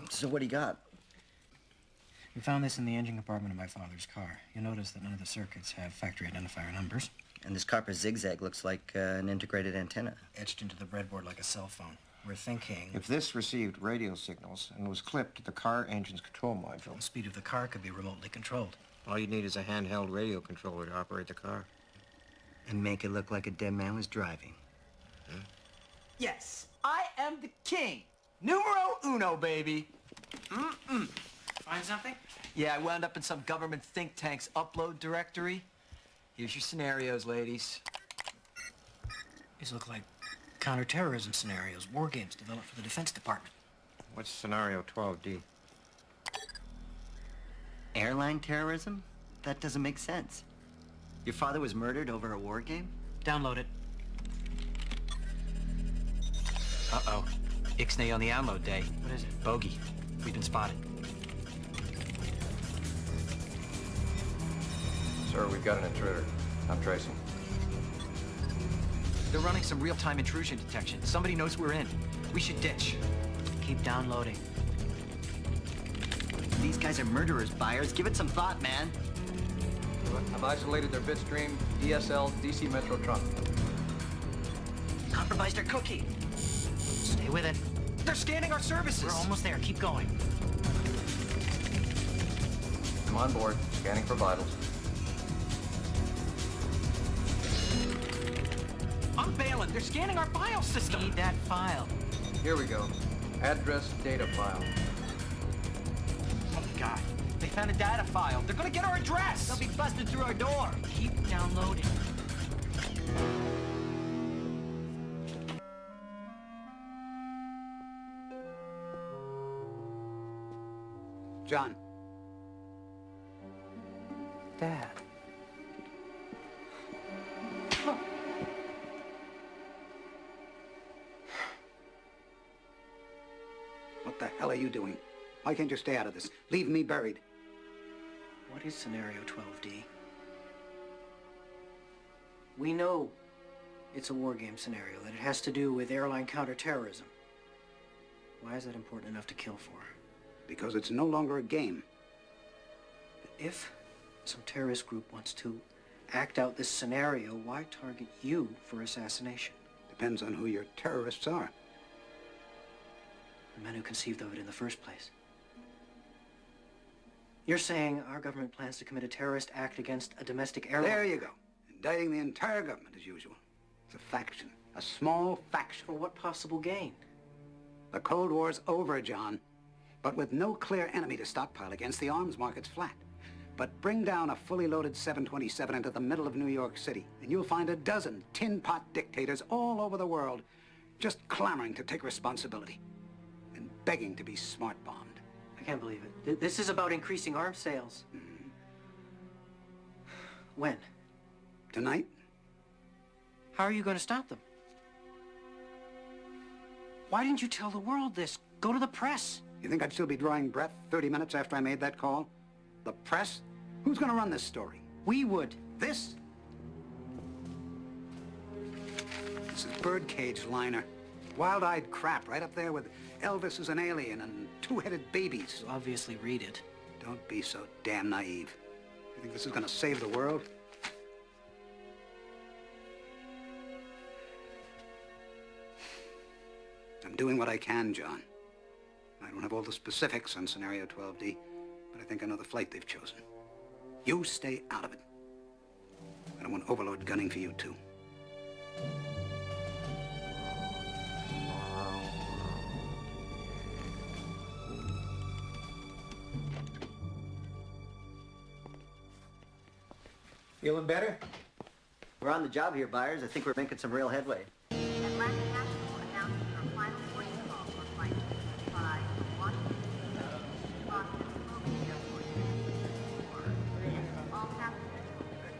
So what do you got? We found this in the engine compartment of my father's car. You'll notice that none of the circuits have factory identifier numbers. And this copper zigzag looks like an integrated antenna. Etched into the breadboard like a cell phone. We're thinking... If this received radio signals and was clipped to the car engine's control module... The speed of the car could be remotely controlled. All you need is a handheld radio controller to operate the car. And make it look like a dead man was driving. Hmm? Yes, I am the king. Numero uno, baby. Find something? Yeah, I wound up in some government think tank's upload directory. Here's your scenarios, ladies. These look like counterterrorism scenarios, war games developed for the Defense Department. What's scenario 12D? Airline terrorism? That doesn't make sense. Your father was murdered over a war game? Download it. Uh-oh. Ixnay on the download day. What is it? Bogey. We've been spotted. Sir, we've got an intruder. I'm tracing. They're running some real-time intrusion detection. Somebody knows we're in. We should ditch. Keep downloading. These guys are murderers, Byers. Give it some thought, man. I've isolated their bitstream, DSL, DC Metro trunk. Compromised our cookie. Stay with it. They're scanning our services. We're almost there. Keep going. I'm on board, scanning for vitals. I'm bailing. They're scanning our file system. Need that file. Here we go. Address data file. Oh, God. They found a data file. They're gonna get our address. They'll be busted through our door. Keep downloading. John. Dad. What the hell are you doing? Why can't you stay out of this? Leave me buried. What is scenario 12D? We know it's a war game scenario, that it has to do with airline counterterrorism. Why is that important enough to kill for? Because it's no longer a game. But if some terrorist group wants to act out this scenario, why target you for assassination? Depends on who your terrorists are. The men who conceived of it in the first place. You're saying our government plans to commit a terrorist act against a domestic airline? There you go. Indicting the entire government as usual. It's a faction. A small faction. For what possible gain? The Cold War's over, John. But with no clear enemy to stockpile against, the arms market's flat. But bring down a fully loaded 727 into the middle of New York City, and you'll find a dozen tin-pot dictators all over the world just clamoring to take responsibility and begging to be smart-bombed. I can't believe it. This is about increasing arms sales. Mm-hmm. When? Tonight? How are you going to stop them? Why didn't you tell the world this? Go to the press. You think I'd still be drawing breath 30 minutes after I made that call? The press? Who's going to run this story? We would. This? This is birdcage liner. Wild-eyed crap right up there with Elvis as an alien and two-headed babies. You obviously read it. Don't be so damn naive. You think this is going to save the world? I'm doing what I can, John. I don't have all the specifics on Scenario 12D, but I think I know the flight they've chosen. You stay out of it. I don't want Overlord gunning for you, too. Feeling better? We're on the job here, Byers. I think we're making some real headway. Atlantic National announces her final boarding call for flight 65 Washington, Boston, Logan Airport, all passengers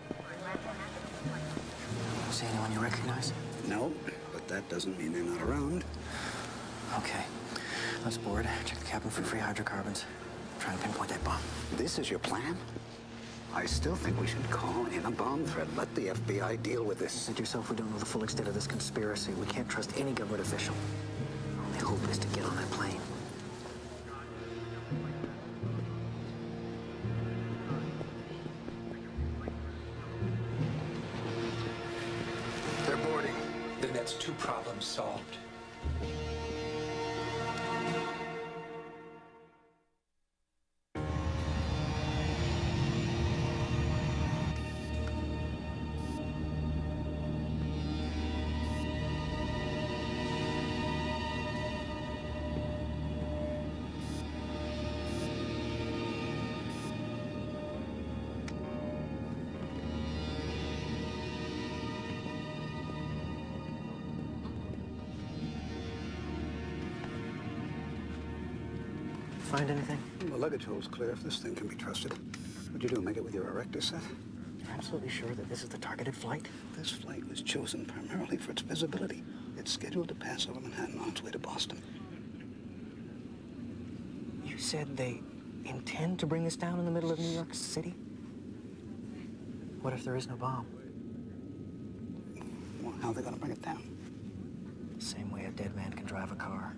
for Atlantic National flight. See anyone you recognize? No, but that doesn't mean they're not around. Okay. Let's board. Check the cabin for free hydrocarbons. Try and pinpoint that bomb. This is your plan? I still think we should call in a bomb threat. Let the FBI deal with this. You said yourself we don't know the full extent of this conspiracy. We can't trust any government official. Our only hope is to get on that plane. That's 2 problems solved. Find anything? The luggage hole's clear if this thing can be trusted. What'd you do, make it with your erector set? You're absolutely sure that this is the targeted flight? This flight was chosen primarily for its visibility. It's scheduled to pass over Manhattan on its way to Boston. You said they intend to bring this down in the middle of New York City? What if there is no bomb? Well, how are they gonna bring it down? Same way a dead man can drive a car.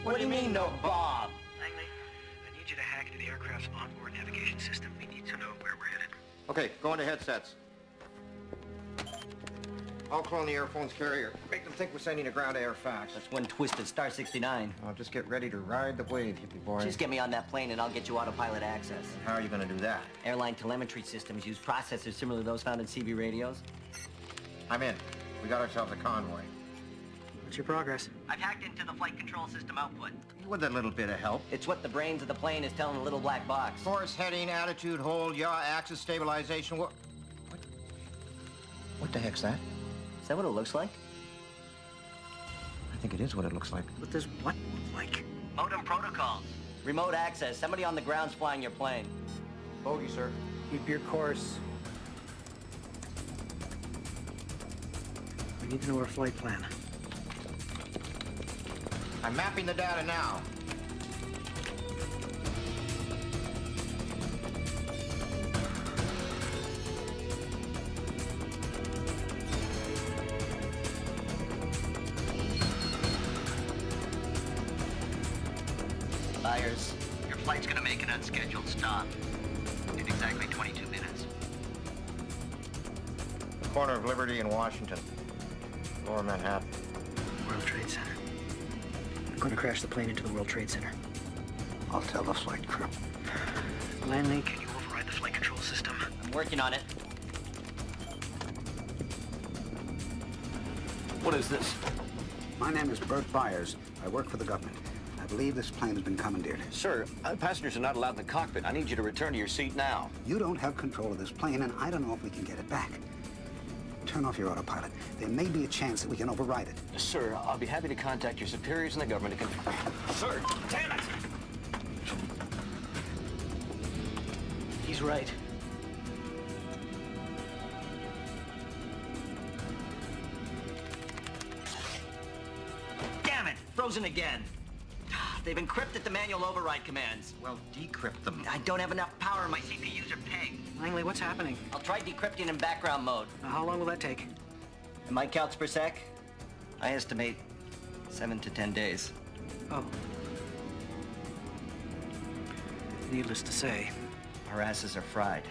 What do you mean, no bomb? Langley, I need you to hack into the aircraft's onboard navigation system. We need to know where we're headed. Okay, go into headsets. I'll clone the Airphone's carrier. Make them think we're sending a ground-to-air fax. That's one twisted Star 69. I'll just get ready to ride the wave, hippie boy. Just get me on that plane and I'll get you autopilot access. How are you gonna do that? Airline telemetry systems use processors similar to those found in CB radios. I'm in. We got ourselves a convoy. What's your progress? I've hacked into the flight control system output. With a little bit of help. It's what the brains of the plane is telling the little black box. Course, heading, attitude, hold, yaw, axis, stabilization. What the heck's that? Is that what it looks like? I think it is what it looks like. What does what look like? Modem protocols. Remote access. Somebody on the ground's flying your plane. Bogey, sir. Keep your course. We need to know our flight plan. I'm mapping the data now. Byers, your flight's gonna make an unscheduled stop in exactly 22 minutes. Corner of Liberty and Washington. Lower Manhattan. World Trade Center. I'm going to crash the plane into the World Trade Center. I'll tell the flight crew. Langley, can you override the flight control system? I'm working on it. What is this? My name is Bert Byers. I work for the government. I believe this plane has been commandeered. Sir, passengers are not allowed in the cockpit. I need you to return to your seat now. You don't have control of this plane, and I don't know if we can get it back. Turn off your autopilot. There may be a chance that we can override it. Sir, I'll be happy to contact your superiors in the government to confirm. Sir, damn it! He's right. Damn it! Frozen again. They've encrypted the manual override commands. Well, decrypt them. I don't have enough power. My CPUs are pegged. Langley, what's happening? I'll try decrypting in background mode. How long will that take? In my counts per sec, I estimate 7 to 10 days. Oh. Needless to say. Our asses are fried.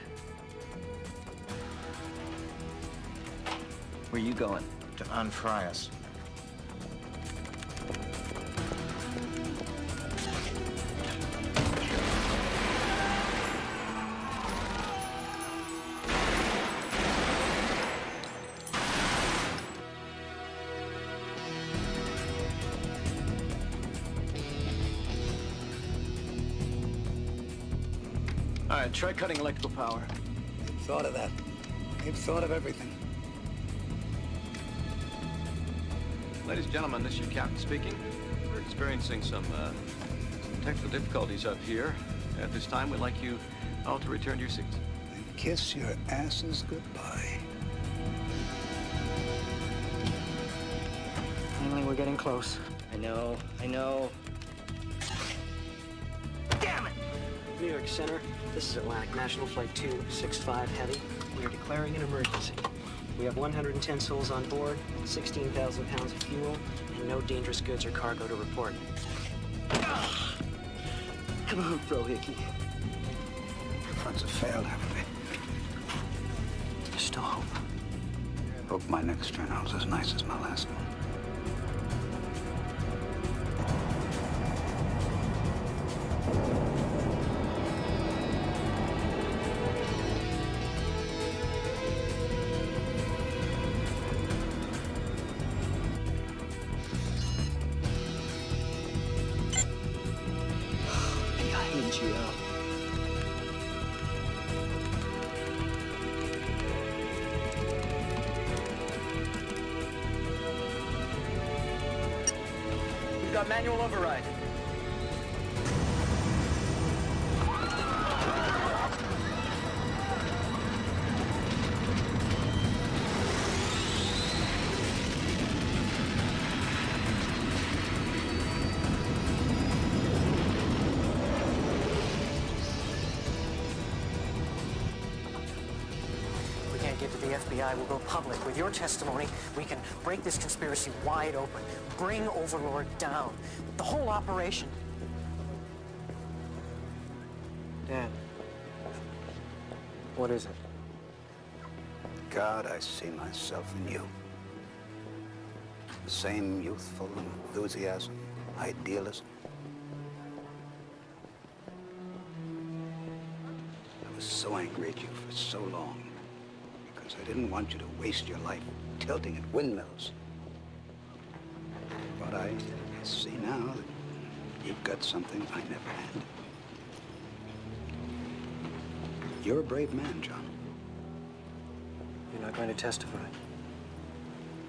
Where you going? To unfry us. All right, try cutting electrical power. They've thought of that. They've thought of everything. Ladies and gentlemen, this is your captain speaking. We're experiencing some technical difficulties up here. At this time, we'd like you all to return to your seats. And kiss your asses goodbye. Langley, we're getting close. I know. Damn it! New York Center, this is Atlantic National Flight 265 Heavy. We are declaring an emergency. We have 110 souls on board, 16,000 pounds of fuel, and no dangerous goods or cargo to report. Come on, Bro Hickey. The fronts have failed, haven't they? still hope. Hope my next funeral's as nice as my last one. We've got manual override. If we can't get to the FBI, we'll go public. With your testimony, we can break this conspiracy wide open, bring Overlord down. The whole operation. Dad, what is it? God, I see myself in you. The same youthful enthusiasm, idealism. I was so angry at you for so long because I didn't want you to waste your life tilting at windmills. But I see now that you've got something I never had. You're a brave man, John. You're not going to testify.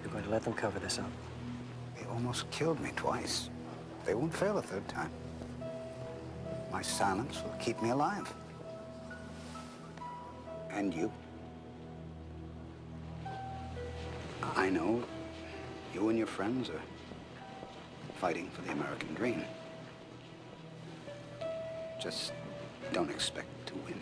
You're going to let them cover this up. They almost killed me twice. They won't fail a third time. My silence will keep me alive. And you. I know you and your friends are fighting for the American dream. Just don't expect to win.